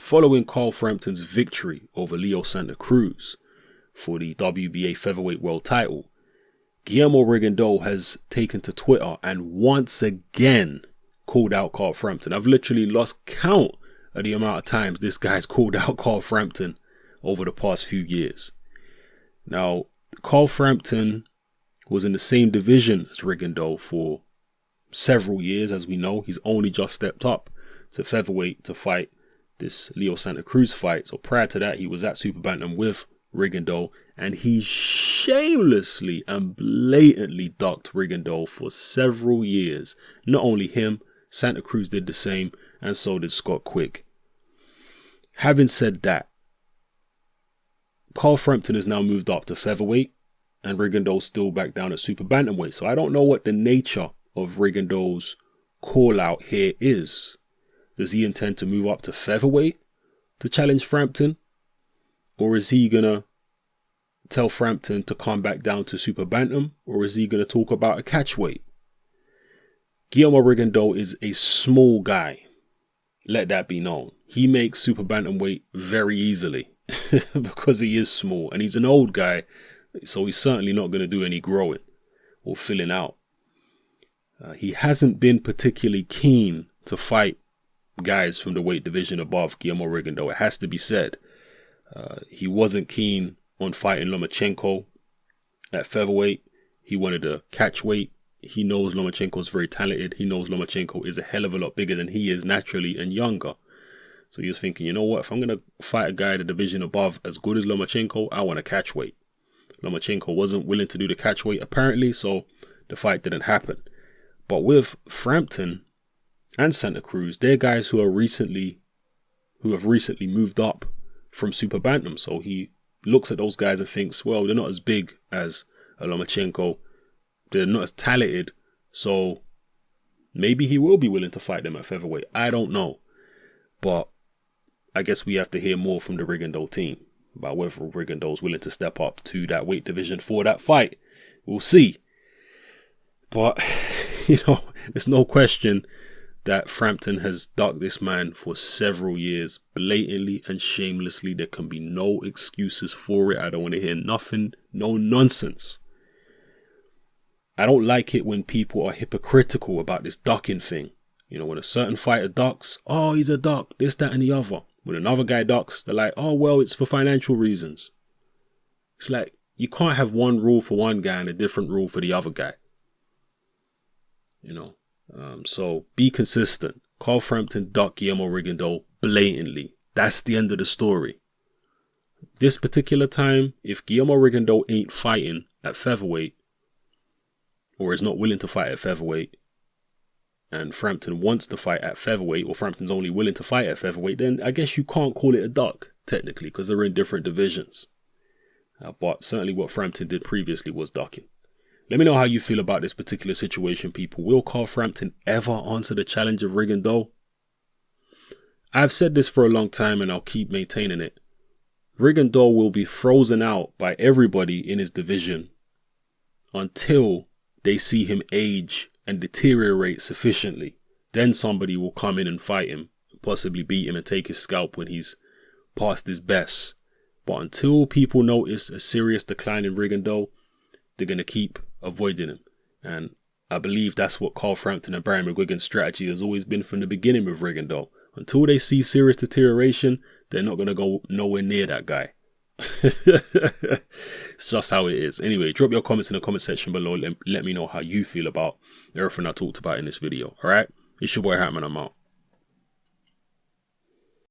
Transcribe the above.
following Carl Frampton's victory over Leo Santa Cruz for the WBA featherweight world title, Guillermo Rigondeaux has taken to Twitter and once again called out Carl Frampton. I've literally lost count of the amount of times this guy's called out Carl Frampton over the past few years. Now, Carl Frampton was in the same division as Rigondeaux for several years. As we know, he's only just stepped up to featherweight to fight this Leo Santa Cruz fight. So prior to that, he was at super bantam with Rigondeaux, and he shamelessly and blatantly ducked Rigondeaux for several years. Not only him, Santa Cruz did the same, and so did Scott Quick. Having said that, Carl Frampton has now moved up to featherweight, and Rigondeaux's still back down at super bantamweight. So I don't know what the nature of Rigondeaux's call out here is. Does he intend to move up to featherweight to challenge Frampton? Or is he going to tell Frampton to come back down to super bantam? Or is he going to talk about a catchweight? Guillermo Rigondeaux is a small guy. Let that be known. He makes super bantamweight very easily because he is small, and he's an old guy. So he's certainly not going to do any growing or filling out. He hasn't been particularly keen to fight guys from the weight division above Guillermo Rigondeaux. It has to be said. He wasn't keen on fighting Lomachenko at featherweight. He wanted a catch weight. He knows Lomachenko is very talented. He knows Lomachenko is a hell of a lot bigger than he is naturally and younger. So he was thinking, you know what? If I'm going to fight a guy at the division above as good as Lomachenko, I want a catch weight. Lomachenko wasn't willing to do the catch weight apparently, so the fight didn't happen. But with Frampton and Santa Cruz, they're guys who have recently moved up from super bantam. So he looks at those guys and thinks, well, they're not as big as a Lomachenko. They're not as talented. So maybe he will be willing to fight them at featherweight. I don't know. But I guess we have to hear more from the Rigondeaux team about whether Rigondeaux is willing to step up to that weight division for that fight. We'll see. But, there's no question that Frampton has ducked this man for several years, blatantly and shamelessly. There can be no excuses for it. I don't want to hear nothing, no nonsense. I don't like it when people are hypocritical about this ducking thing. When a certain fighter ducks, oh, he's a duck, this, that, and the other. When another guy ducks, they're like, oh, well, it's for financial reasons. It's like, you can't have one rule for one guy and a different rule for the other guy. So be consistent. Carl Frampton ducked Guillermo Rigondeaux blatantly. That's the end of the story. This particular time, if Guillermo Rigondeaux ain't fighting at featherweight, or is not willing to fight at featherweight, and Frampton wants to fight at featherweight, or Frampton's only willing to fight at featherweight, then I guess you can't call it a duck, technically, because they're in different divisions. But certainly what Frampton did previously was ducking. Let me know how you feel about this particular situation, people. Will Carl Frampton ever answer the challenge of Rigondeaux? I've said this for a long time, and I'll keep maintaining it. Rigondeaux will be frozen out by everybody in his division until they see him age and deteriorate sufficiently. Then somebody will come in and fight him, possibly beat him and take his scalp when he's past his best. But until people notice a serious decline in Rigondeaux, they're going to keep avoiding him. And I believe that's what Carl Frampton and Brian McGuigan's strategy has always been from the beginning with Rigondeaux. Until they see serious deterioration, they're not going to go nowhere near that guy. It's just how it is. Anyway, drop your comments in the comment section below. Let me know how you feel about everything I talked about in this video. Alright? It's your boy Hatman. I'm out.